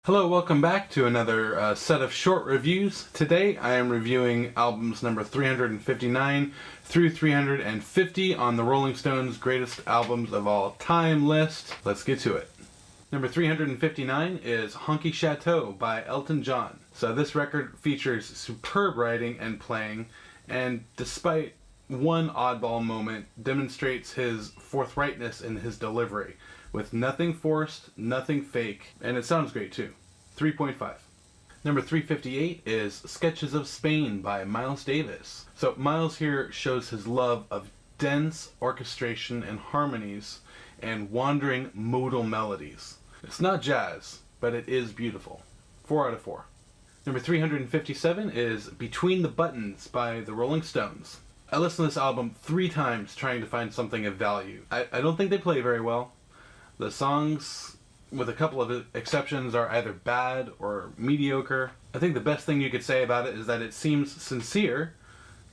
Hello, welcome back to another set of short reviews. Today I am reviewing albums number 359 through 350 on the Rolling Stones Greatest Albums of All Time list. Let's get to it. Number 359 is Honky Chateau by Elton John. So this record features superb writing and playing, and despite one oddball moment, demonstrates his forthrightness in his delivery, with nothing forced, nothing fake, and it sounds great too. 3.5. Number 358 is Sketches of Spain by Miles Davis. So Miles here shows his love of dense orchestration and harmonies and wandering modal melodies. It's not jazz, but it is beautiful. 4 out of 4. Number 357 is Between the Buttons by the Rolling Stones. I listened to this album 3 times trying to find something of value. I don't think they play very well. The songs, with a couple of exceptions, are either bad or mediocre. I think the best thing you could say about it is that it seems sincere,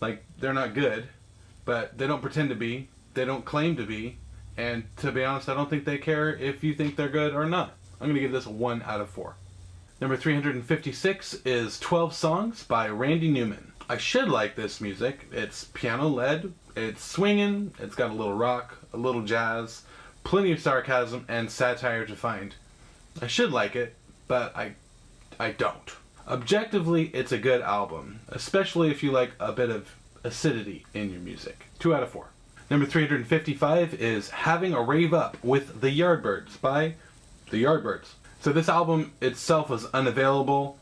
like they're not good, but they don't pretend to be, they don't claim to be, and to be honest, I don't think they care if you think they're good or not. I'm going to give this 1 out of 4. Number 356 is 12 Songs by Randy Newman. I should like this music. It's piano-led, it's swinging, it's got a little rock, a little jazz, plenty of sarcasm and satire to find. I should like it, but I don't. Objectively, it's a good album, especially if you like a bit of acidity in your music. 2 out of 4. Number 355 is Having a Rave Up with the Yardbirds by the Yardbirds. So this album itself was unavailable.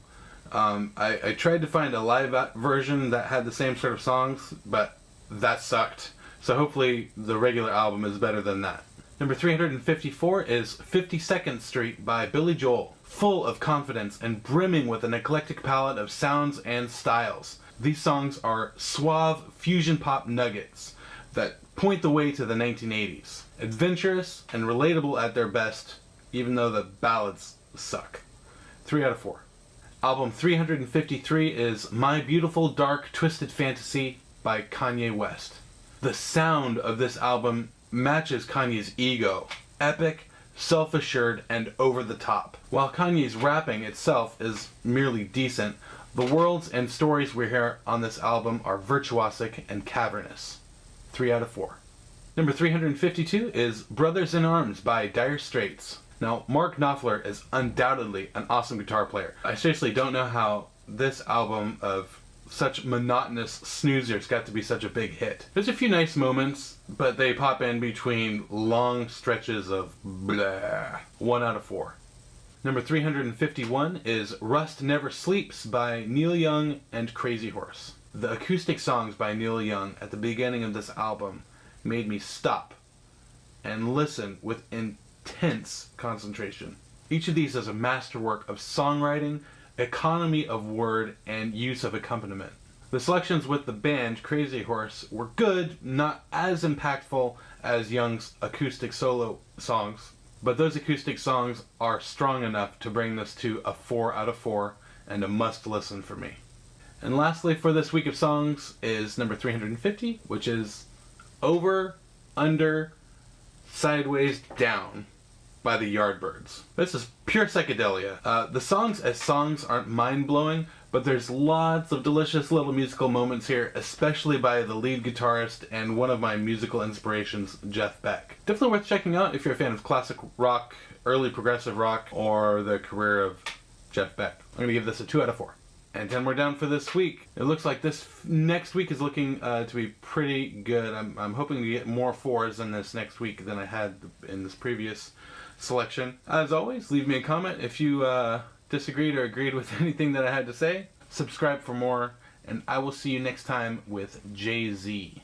I tried to find a live version that had the same sort of songs, but that sucked. So hopefully the regular album is better than that. Number 354 is 52nd Street by Billy Joel. Full of confidence and brimming with an eclectic palette of sounds and styles. These songs are suave fusion pop nuggets that point the way to the 1980s. Adventurous and relatable at their best, even though the ballads suck. 3 out of 4. Album 353 is My Beautiful Dark Twisted Fantasy by Kanye West. The sound of this album matches Kanye's ego. Epic, self-assured, and over the top. While Kanye's rapping itself is merely decent, the worlds and stories we hear on this album are virtuosic and cavernous. 3 out of 4. Number 352 is Brothers in Arms by Dire Straits. Now, Mark Knopfler is undoubtedly an awesome guitar player. I seriously don't know how this album of such monotonous snoozers got to be such a big hit. There's a few nice moments, but they pop in between long stretches of blah. 1 out of 4. Number 351 is Rust Never Sleeps by Neil Young and Crazy Horse. The acoustic songs by Neil Young at the beginning of this album made me stop and listen with intense concentration. Each of these is a masterwork of songwriting, economy of word, and use of accompaniment. The selections with the band Crazy Horse were good, not as impactful as Young's acoustic solo songs, but those acoustic songs are strong enough to bring this to a 4 out of 4 and a must listen for me. And lastly for this week of songs is number 350, which is Over, Under, Sideways, Down by the Yardbirds. This is pure psychedelia. The songs as songs aren't mind-blowing, but there's lots of delicious little musical moments here, especially by the lead guitarist and one of my musical inspirations, Jeff Beck. Definitely worth checking out if you're a fan of classic rock, early progressive rock, or the career of Jeff Beck. I'm going to give this a 2 out of 4. And 10 more down for this week. It looks like this next week is looking to be pretty good. I'm hoping to get more 4s in this next week than I had in this previous selection. As always, leave me a comment if you disagreed or agreed with anything that I had to say. Subscribe for more, and I will see you next time with Jay-Z.